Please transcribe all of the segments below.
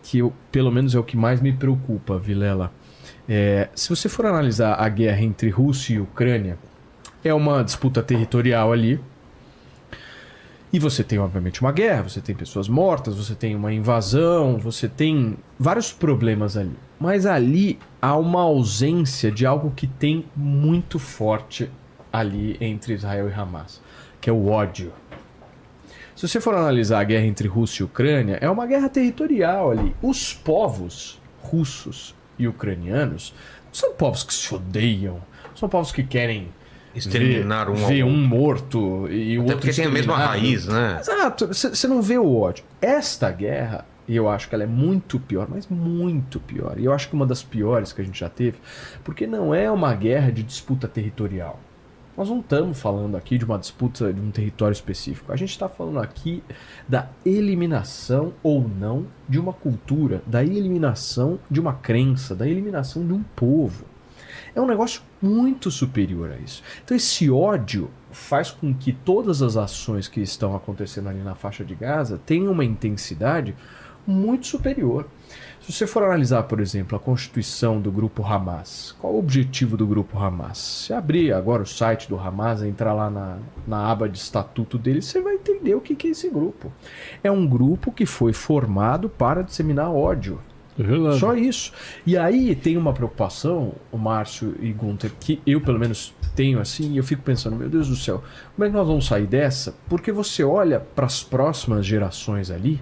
que pelo menos é o que mais me preocupa, Vilela. Se você for analisar a guerra entre Rússia e Ucrânia, é uma disputa territorial ali. E você tem, obviamente, uma guerra, você tem pessoas mortas, você tem uma invasão, você tem vários problemas ali. Mas ali há uma ausência de algo que tem muito forte ali entre Israel e Hamas, que é o ódio. Se você for analisar a guerra entre Rússia e Ucrânia, é uma guerra territorial ali. Os povos russos e ucranianos não são povos que se odeiam, são povos que querem exterminar ver um morto e o até outro porque tem a mesma raiz, né? Exato, você não vê o ódio. Esta guerra, eu acho que ela é muito pior, mas muito pior. E eu acho que uma das piores que a gente já teve, porque não é uma guerra de disputa territorial. Nós não estamos falando aqui de uma disputa de um território específico. A gente está falando aqui da eliminação ou não de uma cultura, da eliminação de uma crença, da eliminação de um povo. É um negócio muito superior a isso. Então esse ódio faz com que todas as ações que estão acontecendo ali na faixa de Gaza tenham uma intensidade muito superior. Se você for analisar, por exemplo, a constituição do grupo Hamas, qual o objetivo do grupo Hamas? Se abrir agora o site do Hamas, entrar lá na aba de estatuto dele, você vai entender o que é esse grupo. É um grupo que foi formado para disseminar ódio. É só isso. E aí tem uma preocupação, o Márcio e Gunther, que eu pelo menos tenho assim, e eu fico pensando, meu Deus do céu, como é que nós vamos sair dessa? Porque você olha para as próximas gerações ali,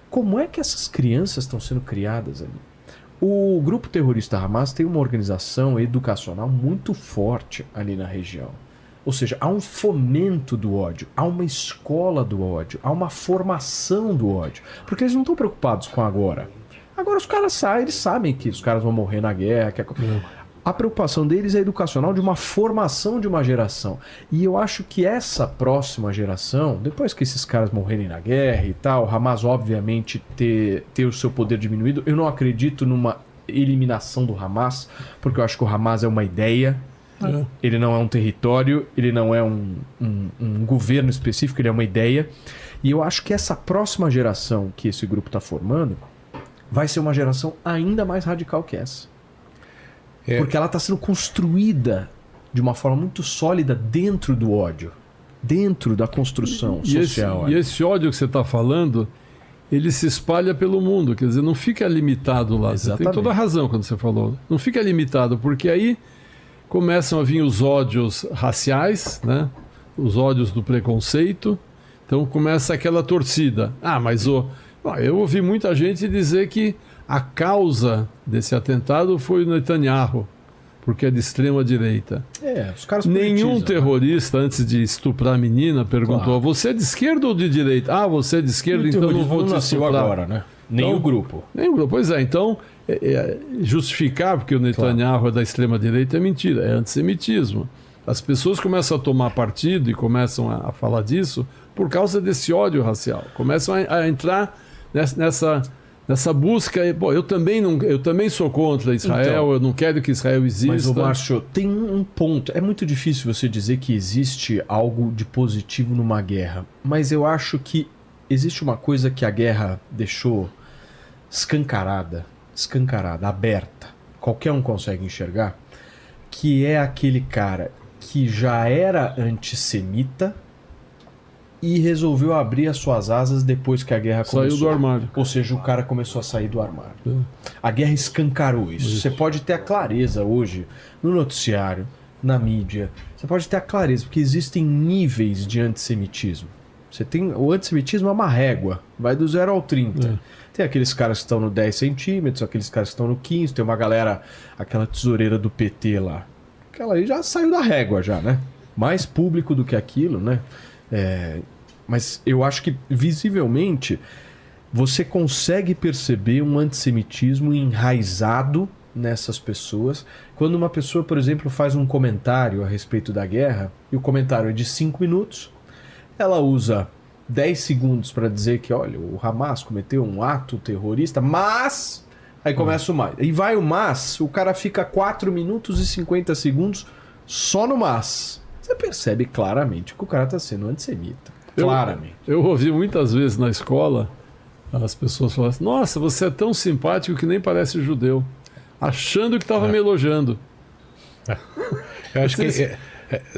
como é que essas crianças estão sendo criadas ali? O grupo terrorista Hamas tem uma organização educacional muito forte ali na região. Ou seja, há um fomento do ódio, há uma escola do ódio, há uma formação do ódio. Porque eles não estão preocupados com agora. Agora os caras saem, eles sabem que os caras vão morrer na guerra. A preocupação deles é educacional, de uma formação de uma geração. E eu acho que essa próxima geração, depois que esses caras morrerem na guerra e tal, Hamas obviamente ter o seu poder diminuído, eu não acredito numa eliminação do Hamas, porque eu acho que o Hamas é uma ideia, ele não é um território, ele não é um governo específico, ele é uma ideia. E eu acho que essa próxima geração que esse grupo está formando vai ser uma geração ainda mais radical que essa. Porque ela está sendo construída de uma forma muito sólida dentro do ódio, dentro da construção social. E esse ódio que você está falando, ele se espalha pelo mundo, quer dizer, não fica limitado lá. Exatamente. Você tem toda a razão quando você falou. Não fica limitado, porque aí começam a vir os ódios raciais, né? Os ódios do preconceito. Então começa aquela torcida. Mas eu ouvi muita gente dizer que a causa desse atentado foi o Netanyahu, porque é de extrema direita. Os caras Nenhum terrorista, antes de estuprar a menina, perguntou: você é de esquerda ou de direita? Você é de esquerda, então não vou te estuprar. Agora, né? Nem o grupo. Nem o grupo, pois é. Então, justificar porque o Netanyahu é da extrema direita é mentira, é antissemitismo. As pessoas começam a tomar partido e começam a falar disso por causa desse ódio racial. Começam a entrar nessa busca. Eu também sou contra Israel, eu não quero que Israel exista. Mas, Márcio, tem um ponto. É muito difícil você dizer que existe algo de positivo numa guerra. Mas eu acho que existe uma coisa que a guerra deixou escancarada, aberta. Qualquer um consegue enxergar. Que é aquele cara que já era antissemita e resolveu abrir as suas asas depois que a guerra começou. Saiu do armário. Ou seja, o cara começou a sair do armário. A guerra escancarou isso. Você pode ter a clareza hoje no noticiário, na mídia. Você pode ter a clareza, porque existem níveis de antissemitismo. O antissemitismo é uma régua, vai do 0 ao 30. Tem aqueles caras que estão no 10 centímetros, aqueles caras que estão no 15, tem uma galera, aquela tesoureira do PT lá. Aquela aí já saiu da régua já, né? Mais público do que aquilo, né? Mas eu acho que visivelmente você consegue perceber um antissemitismo enraizado nessas pessoas. Quando uma pessoa, por exemplo, faz um comentário a respeito da guerra, e o comentário é de 5 minutos, ela usa 10 segundos para dizer que, olha, o Hamas cometeu um ato terrorista, mas... Aí começa o mas. E vai o mas, o cara fica 4 minutos e 50 segundos só no mas. Você percebe claramente que o cara está sendo antissemita. Claramente. Eu ouvi muitas vezes na escola as pessoas falam assim, nossa, você é tão simpático que nem parece judeu, achando que estava me elogiando. Eu acho que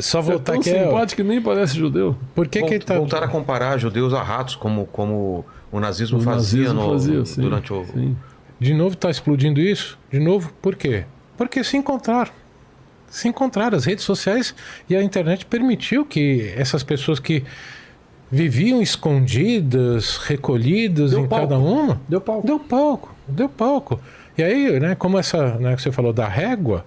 só voltar tão aqui simpático que nem parece judeu. Por que que tá... Voltar a comparar judeus a ratos, como o nazismo O fazia, nazismo fazia, sim, durante o... sim. De novo está explodindo isso? De novo, por quê? Porque se encontraram. Se encontraram. As redes sociais e a internet permitiu que essas pessoas que viviam escondidas, recolhidas Deu em palco. cada uma... Deu palco. Deu palco. E aí, né, como essa, né, que você falou da régua,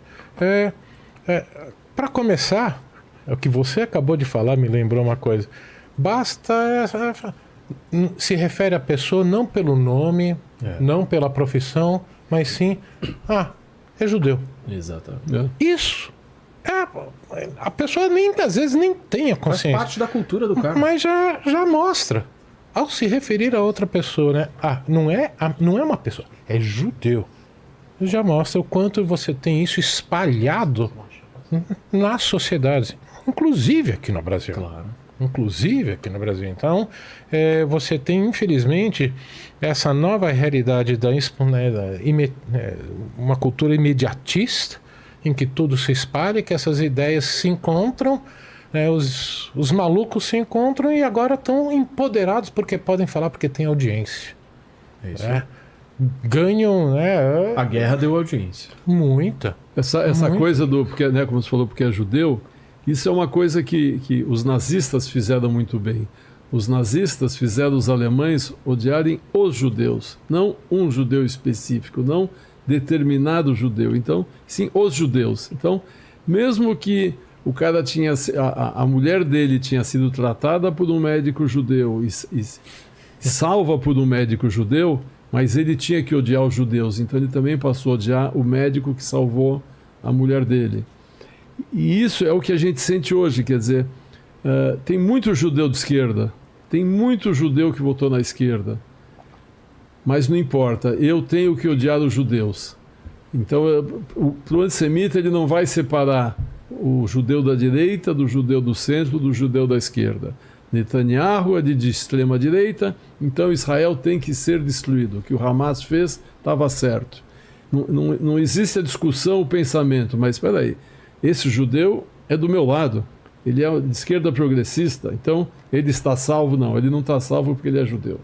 para começar, o que você acabou de falar me lembrou uma coisa. Basta... se refere à pessoa não pelo nome, não pela profissão, mas sim, é judeu. Exatamente. Isso. A pessoa às vezes nem tem a Faz consciência. parte da cultura do cara. Mas já mostra. Ao se referir a outra pessoa, né? Não é uma pessoa, é judeu. Já mostra o quanto você tem isso espalhado nas sociedades, inclusive aqui no Brasil. Claro. Inclusive aqui no Brasil. Então, você tem, infelizmente, essa nova realidade uma cultura imediatista, em que tudo se espalha, que essas ideias se encontram, os malucos se encontram e agora estão empoderados porque podem falar, porque tem audiência. É isso. Ganham, A guerra deu audiência. muita. Essa coisa do, porque, né, como você falou, porque é judeu, isso é uma coisa que os nazistas fizeram muito bem. Os nazistas fizeram os alemães odiarem os judeus, não um judeu específico, não determinado judeu. Então, sim, os judeus. Então, mesmo que o cara tinha, a mulher dele tinha sido tratada por um médico judeu e salva por um médico judeu, mas ele tinha que odiar os judeus. Então, ele também passou a odiar o médico que salvou a mulher dele. E isso é o que a gente sente hoje, quer dizer, tem muito judeu de esquerda, tem muito judeu que votou na esquerda, mas não importa, eu tenho que odiar os judeus. Então, o antissemita ele não vai separar o judeu da direita do judeu do centro do judeu da esquerda. Netanyahu é de extrema direita, então Israel tem que ser destruído. O que o Hamas fez estava certo. Não existe a discussão, o pensamento, mas espera aí, esse judeu é do meu lado, ele é de esquerda progressista, então ele está salvo? Não, ele não está salvo porque ele é judeu.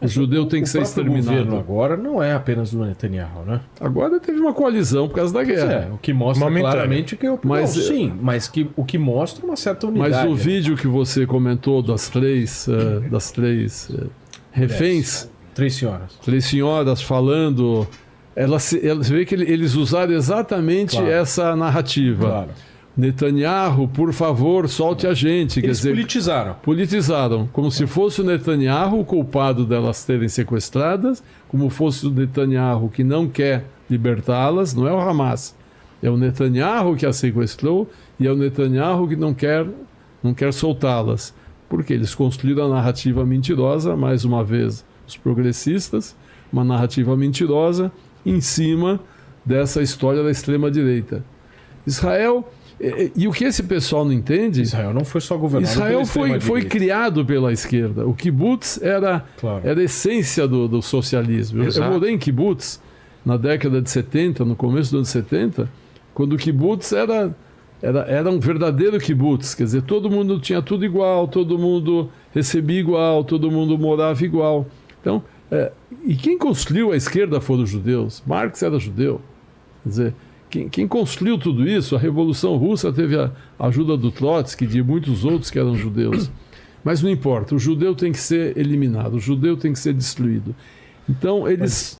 O judeu tem que ser exterminado. O governo agora não é apenas do Netanyahu, né? Agora teve uma coalizão por causa da guerra. O que mostra claramente que mas o que mostra uma certa unidade. Mas o vídeo que você comentou das três reféns, três senhoras falando, você vê que eles usaram exatamente essa narrativa. Claro. Netanyahu, por favor, solte a gente. Eles politizaram. Politizaram, como se fosse o Netanyahu o culpado delas terem sequestradas, como fosse o Netanyahu que não quer libertá-las, não é o Hamas. É o Netanyahu que as sequestrou e é o Netanyahu que não quer soltá-las. Porque eles construíram a narrativa mentirosa, mais uma vez, os progressistas, uma narrativa mentirosa em cima dessa história da extrema-direita. Israel... E o que esse pessoal não entende... Israel não foi só governado Israel foi criado pela esquerda. O kibbutz era a essência do socialismo. Eu morei em kibbutz na década de 70, no começo dos anos 70, quando o kibbutz era um verdadeiro kibbutz. Quer dizer, todo mundo tinha tudo igual, todo mundo recebia igual, todo mundo morava igual. Então, e quem construiu a esquerda foram os judeus. Marx era judeu. Quer dizer... Quem construiu tudo isso, a Revolução Russa teve a ajuda do Trotsky e de muitos outros que eram judeus. Mas não importa, o judeu tem que ser eliminado, o judeu tem que ser destruído. Então, eles